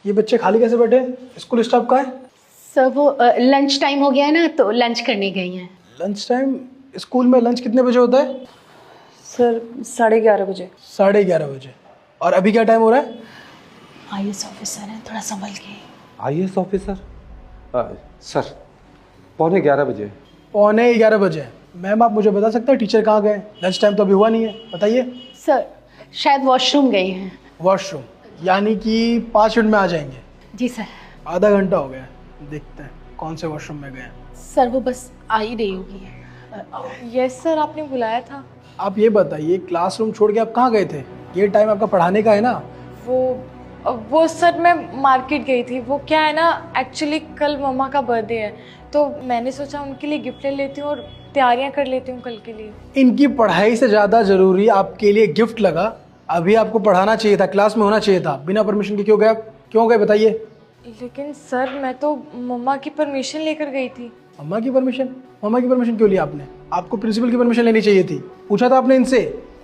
ये बच्चे खाली कैसे बैठे हैं? स्कूल स्टाफ कहाँ है? सर वो लंच टाइम हो गया है ना, तो लंच करने गई हैं। Lunch time? स्कूल में लंच कितने बजे होता है? सर 11:30 बजे। 11:30 बजे। और अभी क्या टाइम हो रहा है? IAS ऑफिसर है, थोड़ा संभल के। IAS officer? सर 11:15 बजे। 11:15 बजे। मैम आप मुझे बता सकते हैं टीचर कहाँ गए? लंच टाइम तो अभी हुआ नहीं है, बताइए। सर शायद वॉशरूम गई हैं। वॉशरूम? यानी कि 5 मिनट में आ जाएंगे। जी सर। आधा घंटा हो गया, देखते हैं कौन से वॉशरूम में गए हैं। सर वो बस आ ही रही होगी। यस सर, आपने बुलाया था। आप ये बताइए क्लासरूम छोड़ के आप कहाँ गए थे? ये टाइम आपका पढ़ाने का है ना? वो सर मैं मार्केट गई थी। वो क्या है ना, एक्चुअली कल मम्मा का बर्थडे है, तो मैंने सोचा उनके लिए गिफ्ट ले लेती हूँ और तैयारियाँ कर लेती हूँ कल के लिए। इनकी पढ़ाई से ज़्यादा ज़रूरी आपके लिए गिफ्ट लगा। अभी आपको पढ़ाना चाहिए था, क्लास में होना चाहिए था। बिना परमिशन के क्यों गए? क्यों गए बताइए। लेकिन सर मैं तो मम्मा की परमिशन लेकर गई थी। मम्मा की परमिशन? मम्मा की परमिशन क्यों लिया आपने? आपको प्रिंसिपल की परमिशन लेनी चाहिए थी। पूछा था आपने इनसे?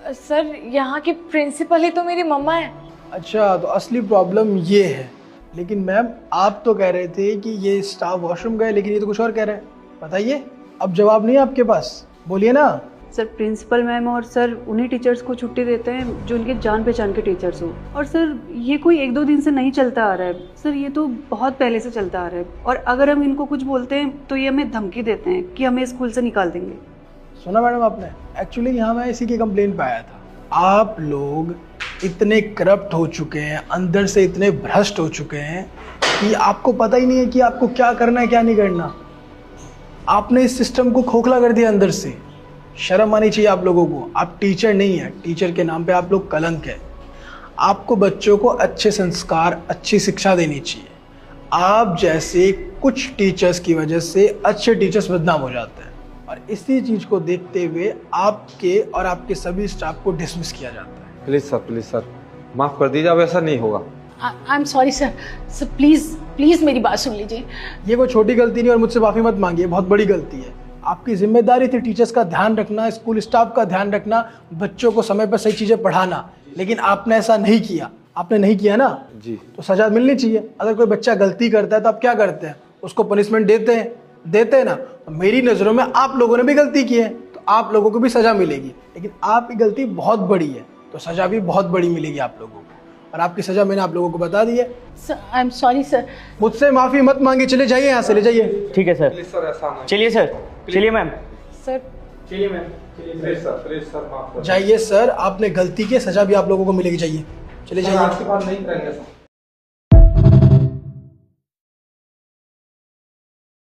सर यहाँ की प्रिंसिपल ही तो मेरी मम्मा है। अच्छा, तो असली प्रॉब्लम ये है। लेकिन मैम आप तो कह रहे थे कि ये स्टाफ वॉशरूम गए, लेकिन ये तो कुछ और कह रहे हैं। बताइए, अब जवाब नहीं है आपके पास, बोलिए ना। सर प्रिंसिपल मैम और सर उन्हीं टीचर्स को छुट्टी देते हैं जो उनके जान पहचान के टीचर्स हो। और सर ये कोई 1-2 दिन से नहीं चलता आ रहा है सर, ये तो बहुत पहले से चलता आ रहा है। और अगर हम इनको कुछ बोलते हैं तो ये हमें धमकी देते हैं कि हमें स्कूल से निकाल देंगे। सुना मैडम आपने? एक्चुअली यहाँ मैं इसी की कंप्लेन पे आया था। आप लोग इतने करप्ट हो चुके हैं, अंदर से इतने भ्रष्ट हो चुके हैं कि आपको पता ही नहीं है कि आपको क्या करना है क्या नहीं करना। आपने इस सिस्टम को खोखला कर दिया अंदर से। शर्म आनी चाहिए आप लोगों को। आप टीचर नहीं है, टीचर के नाम पे आप लोग कलंक है। आपको बच्चों को अच्छे संस्कार, अच्छी शिक्षा देनी चाहिए। आप जैसे कुछ टीचर्स की वजह से अच्छे टीचर्स बदनाम हो जाते हैं, और इसी चीज़ को देखते हुए आपके और आपके सभी स्टाफ को डिसमिस किया जाता है। प्लीज़ सर माफ़ कर दीजिए, अब ऐसा नहीं होगा। I am sorry sir. Sir please मेरी बात सुन लीजिए। ये कोई छोटी गलती नहीं और मुझसे माफ़ी मत मांगिए, बहुत बड़ी गलती है। आपकी जिम्मेदारी थी टीचर्स का ध्यान रखना, स्कूल स्टाफ का ध्यान रखना, बच्चों को समय पर सही चीज़ें पढ़ाना, लेकिन आपने ऐसा नहीं किया। आपने नहीं किया ना जी, तो सजा मिलनी चाहिए। अगर कोई बच्चा गलती करता है तो आप क्या करते हैं? उसको पनिशमेंट देते हैं ना। मेरी नज़रों में आप लोगों ने भी गलती की है तो आप लोगों को भी सजा मिलेगी, लेकिन आपकी गलती बहुत बड़ी है तो सजा भी बहुत बड़ी मिलेगी आप लोगों को। और आपकी सजा मैंने आप लोगों को बता दी है। Sir I am sorry sir. मुझसे माफ़ी मत मांगिए, चले जाइए यहाँ से, ले जाइए। ठीक है सर। प्लीज़ सर ऐसा ना। चलिए सर, चलिए मैम। सर चलिए मैम, प्लीज़ सर माफ़ कर जाइए सर। आपने गलती की, सजा भी आप लोगों को मिलेगी। जाइए, चले जाइए। आपके पास नहीं करेंगे सर।